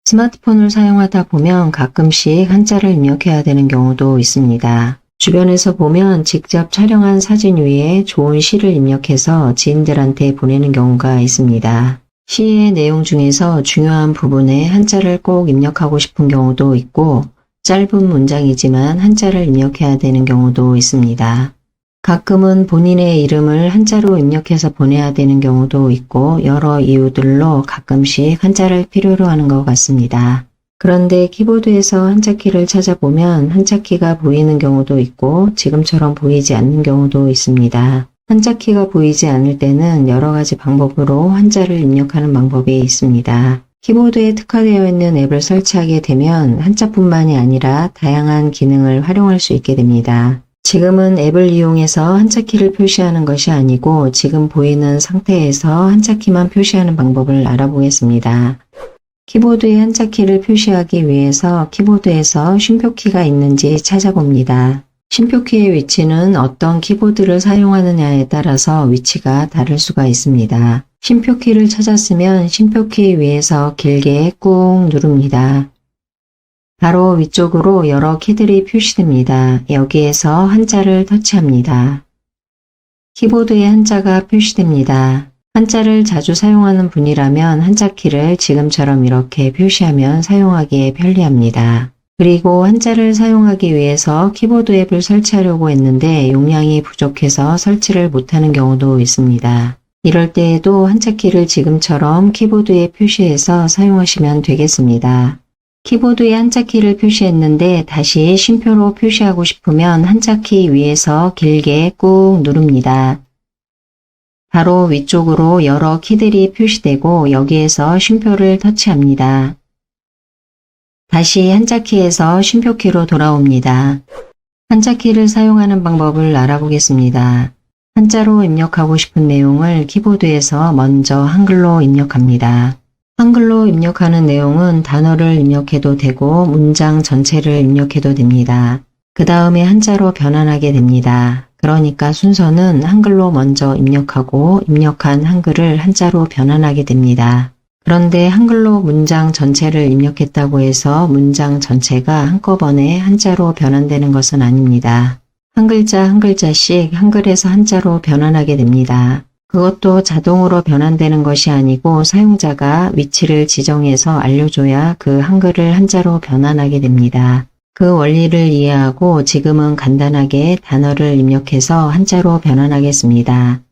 스마트폰을 사용하다 보면 가끔씩 한자를 입력해야 되는 경우도 있습니다. 주변에서 보면 직접 촬영한 사진 위에 좋은 시를 입력해서 지인들한테 보내는 경우가 있습니다. 시의 내용 중에서 중요한 부분에 한자를 꼭 입력하고 싶은 경우도 있고 짧은 문장이지만 한자를 입력해야 되는 경우도 있습니다. 가끔은 본인의 이름을 한자로 입력해서 보내야 되는 경우도 있고 여러 이유들로 가끔씩 한자를 필요로 하는 것 같습니다. 그런데 키보드에서 한자키를 찾아보면 한자키가 보이는 경우도 있고 지금처럼 보이지 않는 경우도 있습니다. 한자키가 보이지 않을 때는 여러 가지 방법으로 한자를 입력하는 방법이 있습니다. 키보드에 특화되어 있는 앱을 설치하게 되면 한자뿐만이 아니라 다양한 기능을 활용할 수 있게 됩니다. 지금은 앱을 이용해서 한자키를 표시하는 것이 아니고 지금 보이는 상태에서 한자키만 표시하는 방법을 알아보겠습니다. 키보드에 한자키를 표시하기 위해서 키보드에서 쉼표키가 있는지 찾아봅니다. 쉼표키의 위치는 어떤 키보드를 사용하느냐에 따라서 위치가 다를 수가 있습니다. 쉼표키를 찾았으면 쉼표키 위에서 길게 꾹 누릅니다. 바로 위쪽으로 여러 키들이 표시됩니다. 여기에서 한자를 터치합니다. 키보드에 한자가 표시됩니다. 한자를 자주 사용하는 분이라면 한자키를 지금처럼 이렇게 표시하면 사용하기에 편리합니다. 그리고 한자를 사용하기 위해서 키보드 앱을 설치하려고 했는데 용량이 부족해서 설치를 못하는 경우도 있습니다. 이럴 때에도 한자키를 지금처럼 키보드에 표시해서 사용하시면 되겠습니다. 키보드에 한자키를 표시했는데 다시 쉼표로 표시하고 싶으면 한자키 위에서 길게 꾹 누릅니다. 바로 위쪽으로 여러 키들이 표시되고 여기에서 쉼표를 터치합니다. 다시 한자키에서 쉼표키로 돌아옵니다. 한자키를 사용하는 방법을 알아보겠습니다. 한자로 입력하고 싶은 내용을 키보드에서 먼저 한글로 입력합니다. 한글로 입력하는 내용은 단어를 입력해도 되고 문장 전체를 입력해도 됩니다. 그 다음에 한자로 변환하게 됩니다. 그러니까 순서는 한글로 먼저 입력하고 입력한 한글을 한자로 변환하게 됩니다. 그런데 한글로 문장 전체를 입력했다고 해서 문장 전체가 한꺼번에 한자로 변환되는 것은 아닙니다. 한 글자 한 글자씩 한글에서 한자로 변환하게 됩니다. 그것도 자동으로 변환되는 것이 아니고 사용자가 위치를 지정해서 알려줘야 그 한글을 한자로 변환하게 됩니다. 그 원리를 이해하고 지금은 간단하게 단어를 입력해서 한자로 변환하겠습니다.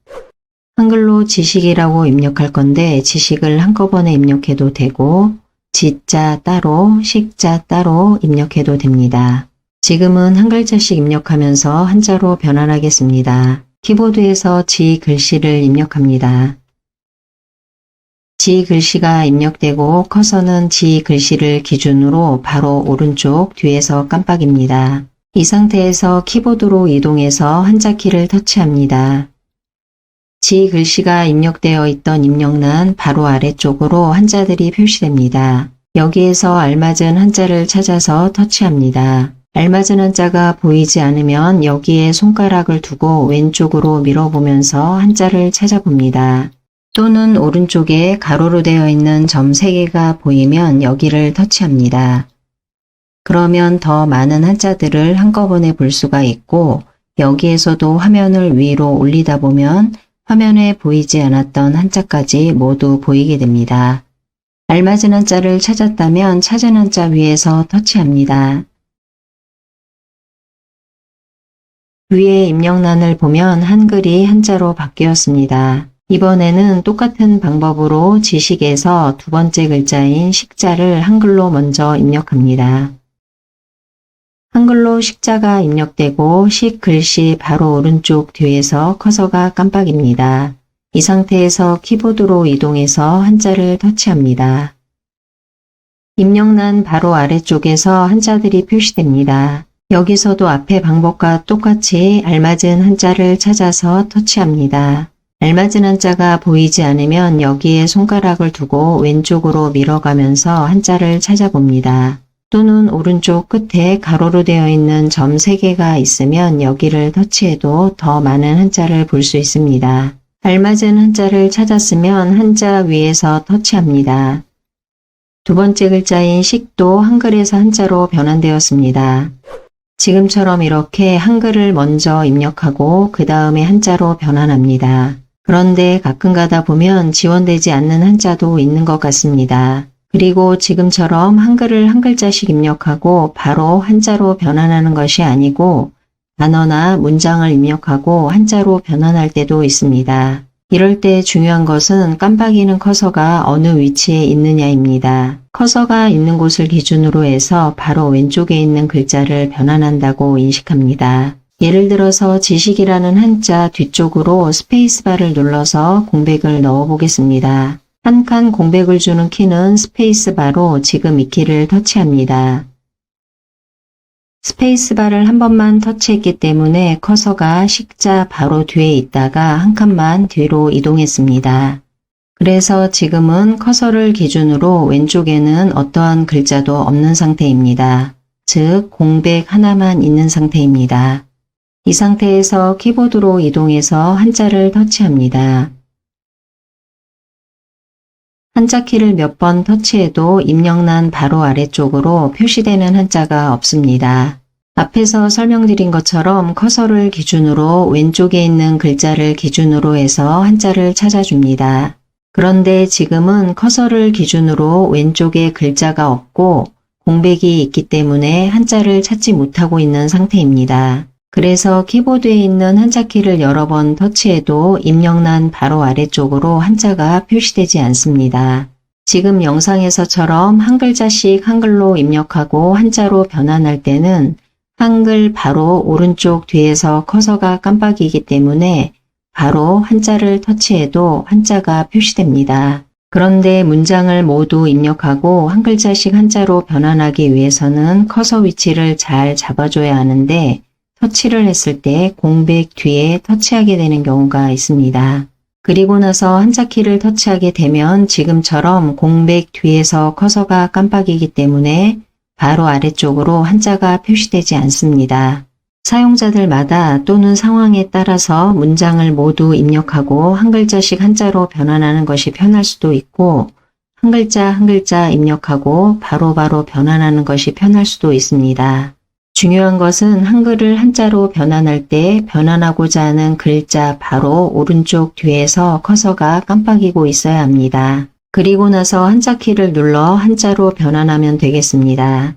한글로 지식이라고 입력할 건데 지식을 한꺼번에 입력해도 되고 지자 따로, 식자 따로 입력해도 됩니다. 지금은 한 글자씩 입력하면서 한자로 변환하겠습니다. 키보드에서 지 글씨를 입력합니다. 지 글씨가 입력되고 커서는 지 글씨를 기준으로 바로 오른쪽 뒤에서 깜빡입니다. 이 상태에서 키보드로 이동해서 한자키를 터치합니다. 지 글씨가 입력되어 있던 입력란 바로 아래쪽으로 한자들이 표시됩니다. 여기에서 알맞은 한자를 찾아서 터치합니다. 알맞은 한자가 보이지 않으면 여기에 손가락을 두고 왼쪽으로 밀어보면서 한자를 찾아봅니다. 또는 오른쪽에 가로로 되어 있는 점 3개가 보이면 여기를 터치합니다. 그러면 더 많은 한자들을 한꺼번에 볼 수가 있고 여기에서도 화면을 위로 올리다 보면 화면에 보이지 않았던 한자까지 모두 보이게 됩니다. 알맞은 한자를 찾았다면 찾은 한자 위에서 터치합니다. 위에 입력란을 보면 한글이 한자로 바뀌었습니다. 이번에는 똑같은 방법으로 지식에서 두 번째 글자인 식자를 한글로 먼저 입력합니다. 한글로 식자가 입력되고 식 글씨 바로 오른쪽 뒤에서 커서가 깜빡입니다. 이 상태에서 키보드로 이동해서 한자를 터치합니다. 입력란 바로 아래쪽에서 한자들이 표시됩니다. 여기서도 앞의 방법과 똑같이 알맞은 한자를 찾아서 터치합니다. 알맞은 한자가 보이지 않으면 여기에 손가락을 두고 왼쪽으로 밀어가면서 한자를 찾아봅니다. 또는 오른쪽 끝에 가로로 되어 있는 점 3개가 있으면 여기를 터치해도 더 많은 한자를 볼 수 있습니다. 알맞은 한자를 찾았으면 한자 위에서 터치합니다. 두 번째 글자인 식도 한글에서 한자로 변환되었습니다. 지금처럼 이렇게 한글을 먼저 입력하고 그 다음에 한자로 변환합니다. 그런데 가끔 가다 보면 지원되지 않는 한자도 있는 것 같습니다. 그리고 지금처럼 한글을 한 글자씩 입력하고 바로 한자로 변환하는 것이 아니고 단어나 문장을 입력하고 한자로 변환할 때도 있습니다. 이럴 때 중요한 것은 깜빡이는 커서가 어느 위치에 있느냐입니다. 커서가 있는 곳을 기준으로 해서 바로 왼쪽에 있는 글자를 변환한다고 인식합니다. 예를 들어서 지식이라는 한자 뒤쪽으로 스페이스바를 눌러서 공백을 넣어 보겠습니다. 한 칸 공백을 주는 키는 스페이스바로 지금 이 키를 터치합니다. 스페이스바를 한 번만 터치했기 때문에 커서가 식자 바로 뒤에 있다가 한 칸만 뒤로 이동했습니다. 그래서 지금은 커서를 기준으로 왼쪽에는 어떠한 글자도 없는 상태입니다. 즉 공백 하나만 있는 상태입니다. 이 상태에서 키보드로 이동해서 한자를 터치합니다. 한자 키를 몇 번 터치해도 입력란 바로 아래쪽으로 표시되는 한자가 없습니다. 앞에서 설명드린 것처럼 커서를 기준으로 왼쪽에 있는 글자를 기준으로 해서 한자를 찾아줍니다. 그런데 지금은 커서를 기준으로 왼쪽에 글자가 없고 공백이 있기 때문에 한자를 찾지 못하고 있는 상태입니다. 그래서 키보드에 있는 한자키를 여러 번 터치해도 입력란 바로 아래쪽으로 한자가 표시되지 않습니다. 지금 영상에서처럼 한 글자씩 한글로 입력하고 한자로 변환할 때는 한글 바로 오른쪽 뒤에서 커서가 깜빡이기 때문에 바로 한자를 터치해도 한자가 표시됩니다. 그런데 문장을 모두 입력하고 한 글자씩 한자로 변환하기 위해서는 커서 위치를 잘 잡아줘야 하는데 터치를 했을 때 공백 뒤에 터치하게 되는 경우가 있습니다. 그리고 나서 한자키를 터치하게 되면 지금처럼 공백 뒤에서 커서가 깜빡이기 때문에 바로 아래쪽으로 한자가 표시되지 않습니다. 사용자들마다 또는 상황에 따라서 문장을 모두 입력하고 한 글자씩 한자로 변환하는 것이 편할 수도 있고 한 글자 입력하고 바로바로 변환하는 것이 편할 수도 있습니다. 중요한 것은 한글을 한자로 변환할 때 변환하고자 하는 글자 바로 오른쪽 뒤에서 커서가 깜빡이고 있어야 합니다. 그리고 나서 한자키를 눌러 한자로 변환하면 되겠습니다.